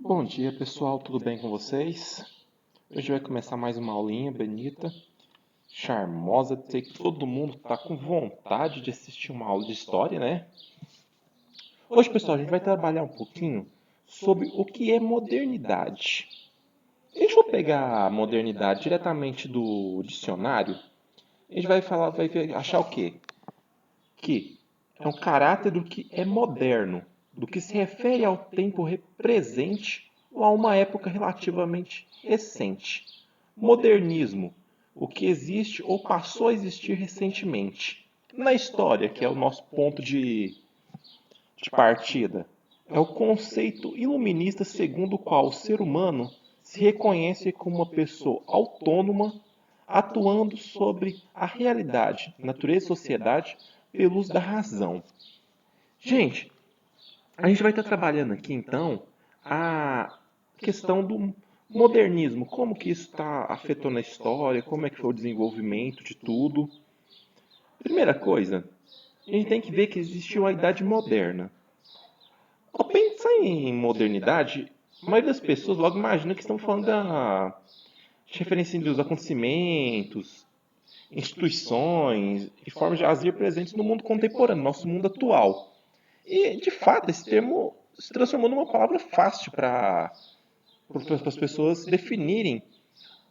Bom dia, pessoal, tudo bem com vocês? Hoje vai começar mais uma aulinha bonita, charmosa. Sei que todo mundo está com vontade de assistir uma aula de história, né? Hoje, pessoal, a gente vai trabalhar um pouquinho sobre o que é modernidade. Se a gente for pegar a modernidade diretamente do dicionário, a gente vai falar, achar o quê? Que é um caráter do que é moderno, do que se refere ao tempo presente ou a uma época relativamente recente. Modernismo, o que existe ou passou a existir recentemente. Na história, que é o nosso ponto de partida, é o conceito iluminista segundo o qual o ser humano se reconhece como uma pessoa autônoma, atuando sobre a realidade, natureza e sociedade pelo uso da razão. Gente, a gente vai estar trabalhando aqui então a questão do modernismo, como que isso está afetando a história, como é que foi o desenvolvimento de tudo. Primeira coisa, a gente tem que ver que existiu a Idade Moderna. Ao pensar em modernidade, a maioria das pessoas logo imagina que estamos falando de referência dos acontecimentos, instituições e formas de agir presentes no mundo contemporâneo, nosso mundo atual. E, de fato, esse termo se transformou numa palavra fácil para as pessoas definirem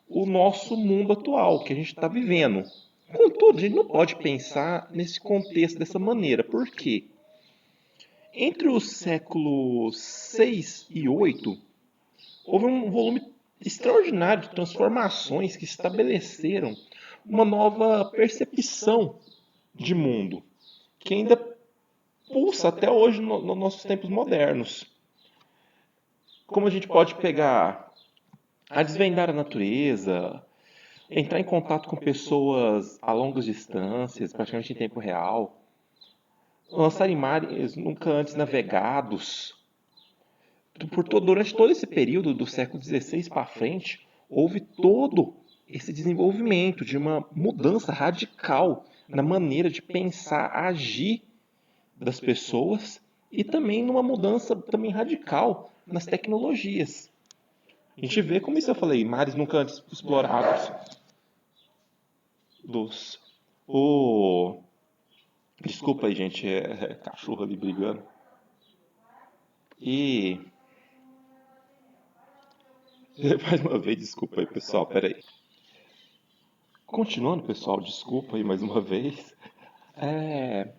o nosso mundo atual, que a gente está vivendo. Contudo, a gente não pode pensar nesse contexto dessa maneira. Por quê? Entre os séculos 6 e 8, houve um volume extraordinário de transformações que estabeleceram uma nova percepção de mundo, que ainda pulsa até hoje nos nossos tempos modernos. Como a gente pode pegar a desvendar a natureza, entrar em contato com pessoas a longas distâncias, praticamente em tempo real, lançar em mares nunca antes navegados. Durante todo esse período do século XVI para frente, houve todo esse desenvolvimento de uma mudança radical na maneira de pensar, agir das pessoas e também numa mudança também radical nas tecnologias. A gente vê, como isso eu falei, mares nunca antes explorados. Dos. O. Desculpa aí, gente, é cachorro ali brigando. E. Mais uma vez, desculpa aí, pessoal, peraí. Continuando, pessoal, desculpa aí mais uma vez.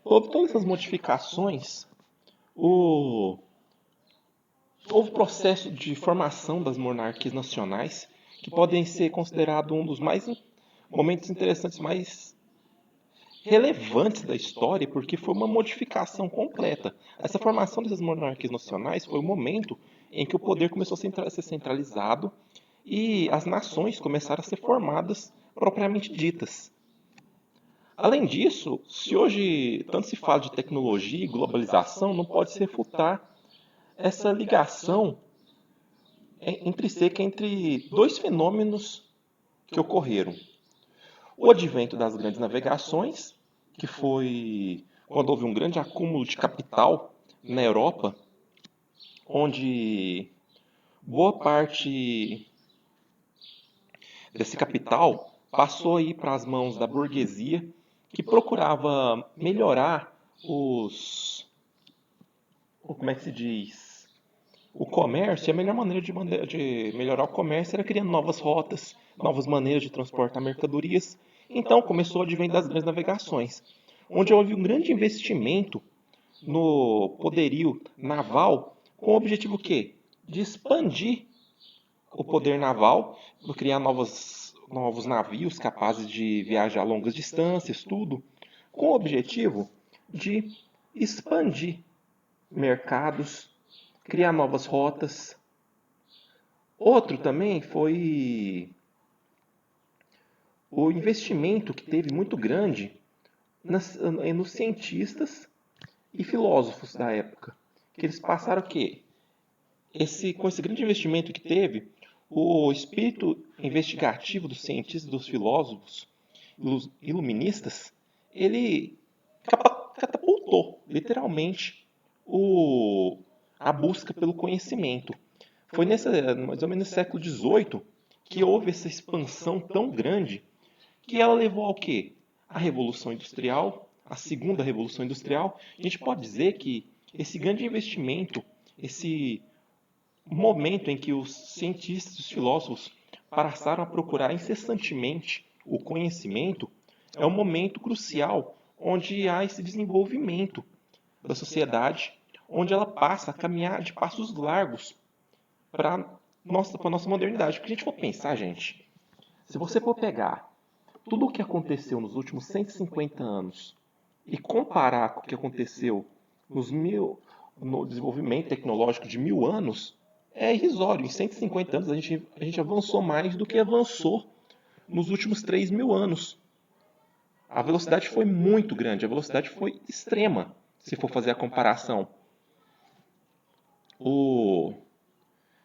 Houve todas essas modificações. O, houve processo de formação das monarquias nacionais, que podem ser considerados um dos momentos interessantes, mais relevantes da história, porque foi uma modificação completa. Essa formação dessas monarquias nacionais foi o momento em que o poder começou a ser centralizado e as nações começaram a ser formadas propriamente ditas. Além disso, se hoje tanto se fala de tecnologia e globalização, não pode se refutar essa ligação intrínseca entre dois fenômenos que ocorreram. O advento das grandes navegações, que foi quando houve um grande acúmulo de capital na Europa, onde boa parte desse capital passou a ir para as mãos da burguesia, que procurava melhorar como é que se diz? O comércio, e a melhor maneira de melhorar o comércio era criando novas rotas, novas maneiras de transportar mercadorias. Então começou o advento das grandes navegações, onde houve um grande investimento no poderio naval, com o objetivo quê? De expandir o poder naval, criar novos navios capazes de viajar longas distâncias, tudo, com o objetivo de expandir mercados, criar novas rotas. Outro também foi o investimento que teve muito grande nos cientistas e filósofos da época. Que eles passaram o quê? Com esse grande investimento que teve, o espírito investigativo dos cientistas, dos filósofos, dos iluministas, ele catapultou, literalmente, a busca pelo conhecimento, Foi mais ou menos no século XVIII que houve essa expansão tão grande que ela levou ao quê? A Revolução Industrial, a Segunda Revolução Industrial. A gente pode dizer que esse grande investimento, esse momento em que os cientistas, os filósofos passaram a procurar incessantemente o conhecimento, é um momento crucial onde há esse desenvolvimento da sociedade, onde ela passa a caminhar de passos largos para a nossa modernidade. Porque a gente for pensar, gente, se você for pegar tudo o que aconteceu nos últimos 150 anos e comparar com o que aconteceu no desenvolvimento tecnológico de 1000 anos, é irrisório. Em 150 anos a gente avançou mais do que avançou nos últimos 3000 anos. A velocidade foi muito grande, a velocidade foi extrema, se for fazer a comparação.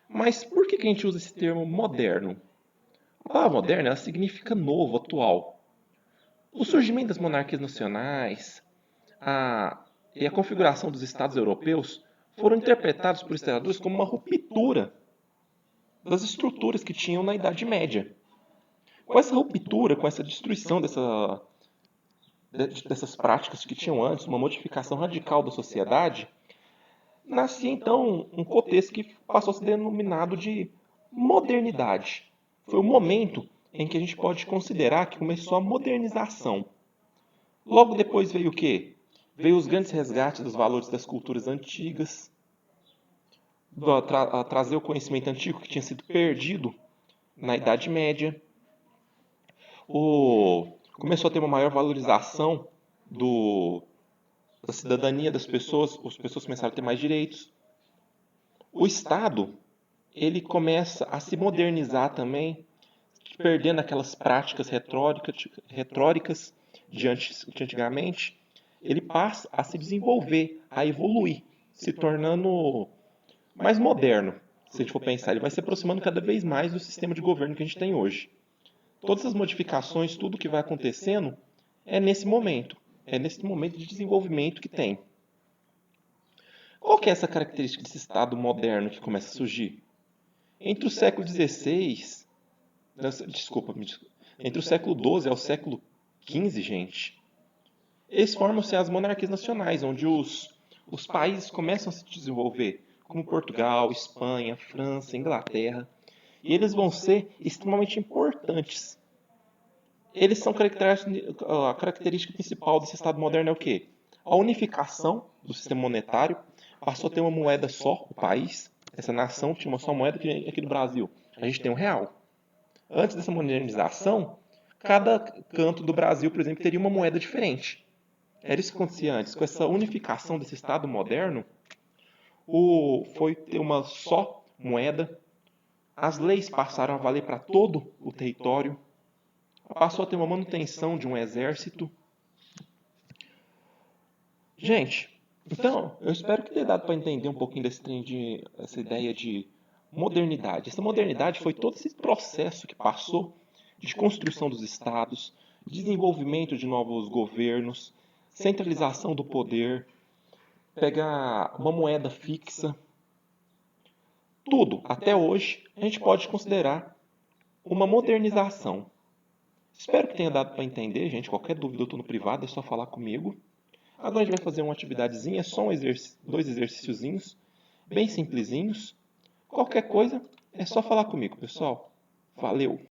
Mas por que a gente usa esse termo moderno? A palavra moderna ela significa novo, atual. O surgimento das monarquias nacionais e a configuração dos estados europeus foram interpretados por historiadores como uma ruptura das estruturas que tinham na Idade Média. Com essa ruptura, com essa destruição dessas práticas que tinham antes, uma modificação radical da sociedade, nascia então um contexto que passou a ser denominado de modernidade. Foi o momento em que a gente pode considerar que começou a modernização. Logo depois veio o quê? Veio os grandes resgates dos valores das culturas antigas, trazer o conhecimento antigo que tinha sido perdido na Idade Média. Começou a ter uma maior valorização da cidadania das pessoas, as pessoas começaram a ter mais direitos. O Estado, ele começa a se modernizar também, perdendo aquelas práticas retóricas de antigamente. Ele passa a se desenvolver, a evoluir, se tornando mais moderno. Se a gente for pensar, ele vai se aproximando cada vez mais do sistema de governo que a gente tem hoje. Todas as modificações, tudo que vai acontecendo, é nesse momento. É nesse momento de desenvolvimento que tem. Qual que é essa característica desse Estado moderno que começa a surgir? Entre o século XVI, entre o século XII ao século XV, gente, eles formam-se as monarquias nacionais, onde os países começam a se desenvolver, como Portugal, Espanha, França, Inglaterra, e eles vão ser extremamente importantes. Eles são a característica principal desse Estado moderno é o quê? A unificação do sistema monetário, passou a ter uma moeda só, o país. Essa nação tinha uma só moeda, que aqui no Brasil a gente tem um real. Antes dessa modernização, cada canto do Brasil, por exemplo, teria uma moeda diferente. Era isso que acontecia antes. Com essa unificação desse Estado moderno, foi ter uma só moeda. As leis passaram a valer para todo o território. Passou a ter uma manutenção de um exército. Gente, então, eu espero que tenha dado para entender um pouquinho essa ideia de modernidade. Essa modernidade foi todo esse processo que passou de construção dos estados, desenvolvimento de novos governos, centralização do poder, pegar uma moeda fixa. Tudo, até hoje, a gente pode considerar uma modernização. Espero que tenha dado para entender, gente. Qualquer dúvida eu estou no privado, é só falar comigo. Agora a gente vai fazer uma atividadezinha, só dois exercíciozinhos, bem simplesinhos. Qualquer coisa, é só falar comigo, pessoal. Valeu!